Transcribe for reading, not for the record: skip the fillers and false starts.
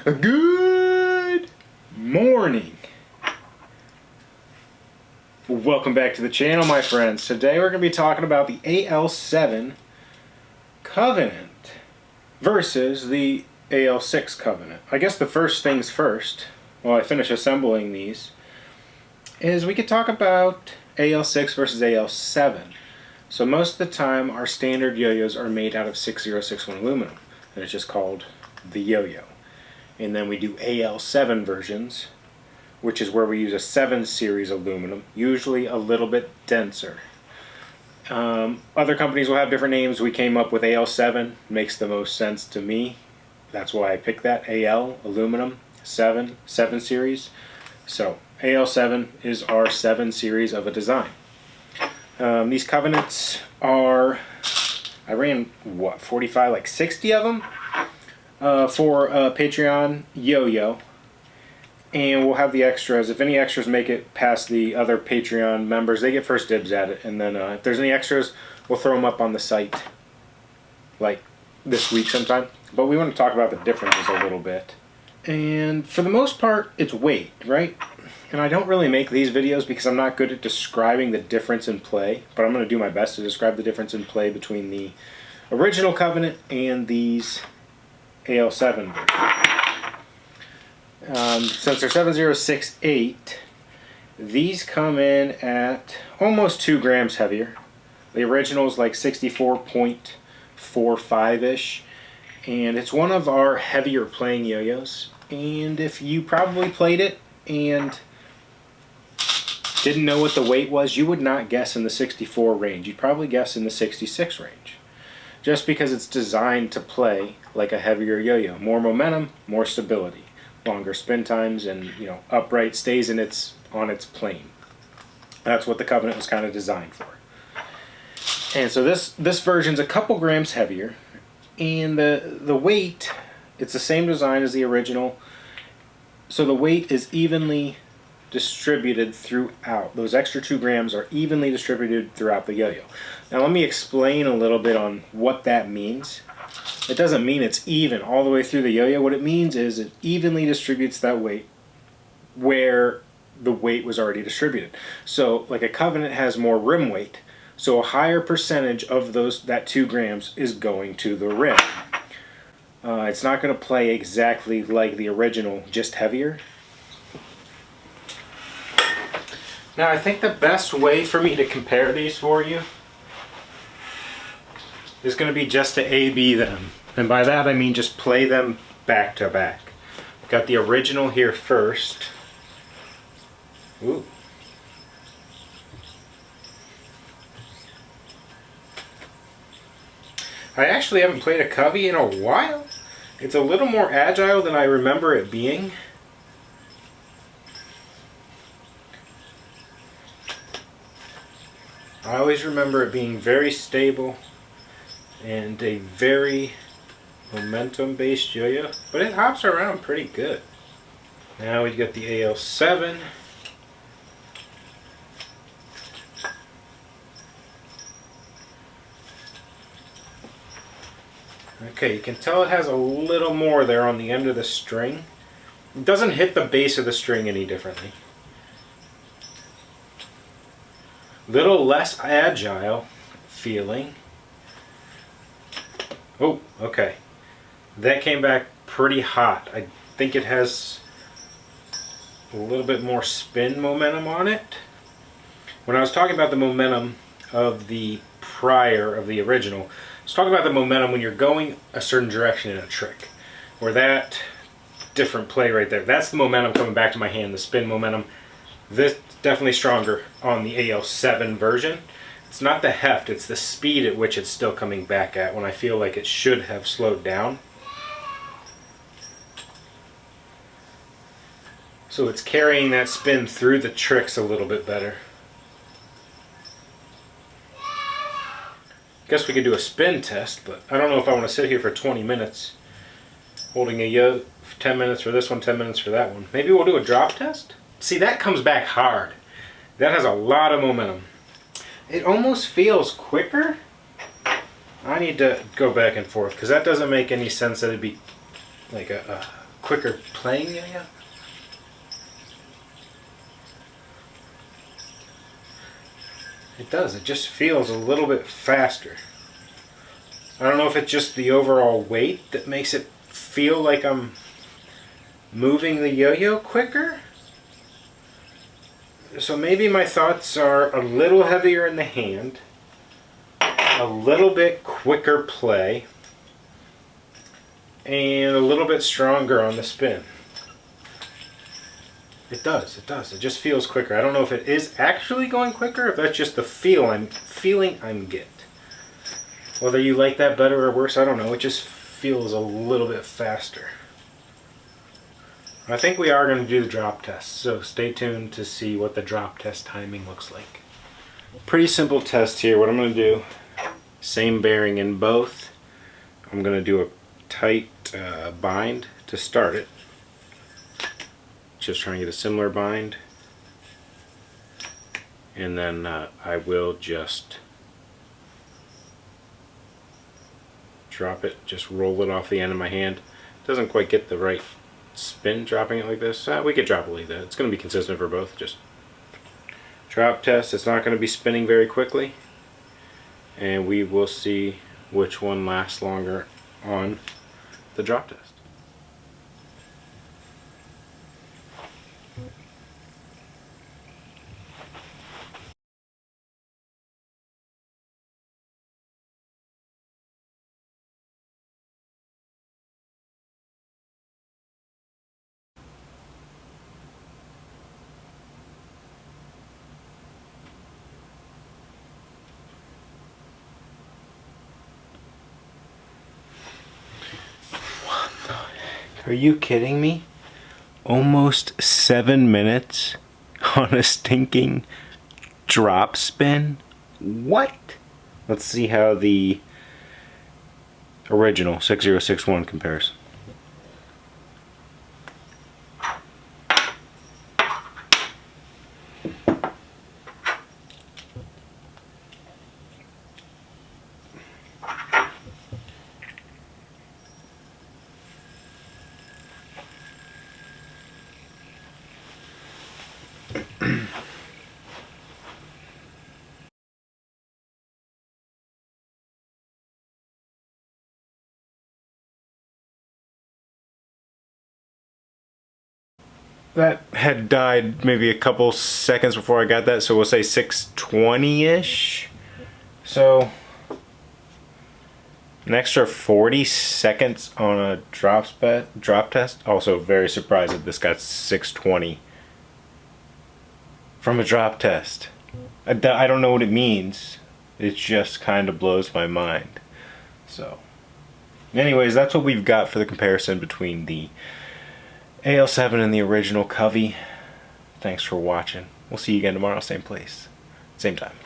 Good morning. Welcome back to the channel, my friends. Today we're going to be talking about the AL7 Covenant versus the AL6 Covenant. I guess the first things first, while I finish assembling these, is we could talk about AL6 versus AL7. So most of the time our standard yo-yos are made out of 6061 aluminum, and it's just called the yo-yo. And then we do AL7 versions, which is where we use a 7 series aluminum, usually a little bit denser. Other companies will have different names. We came up with AL7, makes the most sense to me. That's why I picked that. AL, aluminum, 7 series. So AL7 is our 7 series of a design. These Covenants are, I ran, what, 45, like 60 of them for Patreon yo-yo. And we'll have the extras. If any extras make it past the other Patreon members, they get first dibs at it. And then if there's any extras, we'll throw them up on the site, like this week sometime. But we want to talk about the differences a little bit. And for the most part, it's weight, right? And I don't really make these videos because I'm not good at describing the difference in play. But I'm going to do my best to describe the difference in play between the original Covenant and these AL7 versions. Since they're 7068, these come in at almost 2 grams heavier. The original is like 64.45-ish, and it's one of our heavier playing yo-yos. And if you probably played it and didn't know what the weight was, you would not guess in the 64 range. You'd probably guess in the 66 range, just because it's designed to play like a heavier yo-yo. More momentum, more stability. Longer spin times, and upright stays on its plane. That's what the Covenant was kind of designed for. And so this version's a couple grams heavier, and the weight, it's the same design as the original, so the weight is evenly distributed throughout. Those extra 2 grams are evenly distributed throughout the yo-yo. Now let me explain a little bit on what that means. It doesn't mean it's even all the way through the yo-yo. What it means is it evenly distributes that weight where the weight was already distributed. So like a Covenant has more rim weight, so a higher percentage of that 2 grams is going to the rim. It's not going to play exactly like the original, just heavier. Now I think the best way for me to compare these for you is going to be just to A-B them. And by that I mean just play them back to back. Got the original here first. Ooh. I actually haven't played a Covey in a while. It's a little more agile than I remember it being. I always remember it being very stable and a very momentum-based yo-yo, but it hops around pretty good. Now we got the AL7. Okay, you can tell it has a little more there on the end of the string. It doesn't hit the base of the string any differently. Little less agile feeling. Oh, okay. That came back pretty hot. I think it has a little bit more spin momentum on it. When I was talking about the momentum of the original, I was talking about the momentum when you're going a certain direction in a trick. Where that different play right there, that's the momentum coming back to my hand, the spin momentum. This definitely stronger on the AL7 version. It's not the heft, it's the speed at which it's still coming back at when I feel like it should have slowed down. So it's carrying that spin through the tricks a little bit better. Guess we could do a spin test, but I don't know if I want to sit here for 20 minutes holding a yo, 10 minutes for this one, 10 minutes for that one. Maybe we'll do a drop test? See, that comes back hard. That has a lot of momentum. It almost feels quicker. I need to go back and forth because that doesn't make any sense that it'd be like a quicker playing yo-yo? It does. It just feels a little bit faster. I don't know if it's just the overall weight that makes it feel like I'm moving the yo-yo quicker. So maybe my thoughts are a little heavier in the hand, a little bit quicker play, and a little bit stronger on the spin. It does, it does. It just feels quicker. I don't know if it is actually going quicker, if that's just the feeling I'm getting. Whether you like that better or worse, I don't know. It just feels a little bit faster. I think we are going to do the drop test, so stay tuned to see what the drop test timing looks like. Pretty simple test here. What I'm going to do, same bearing in both. I'm going to do a tight bind to start it. Just trying to get a similar bind. And then I will just drop it, just roll it off the end of my hand. Doesn't quite get the right spin dropping it like this. We could drop it like that. It's going to be consistent for both. Just drop test. It's not going to be spinning very quickly. And we will see which one lasts longer on the drop test. Are you kidding me? Almost 7 minutes on a stinking drop spin? What? Let's see how the original 6061 compares. That had died maybe a couple seconds before I got that, so we'll say 620-ish. So an extra 40 seconds on a drop test. Also very surprised that this got 620 from a drop test. I don't know what it means. It just kind of blows my mind. So anyways, that's what we've got for the comparison between the AL7 and the original Covey. Thanks for watching. We'll see you again tomorrow, same place, same time.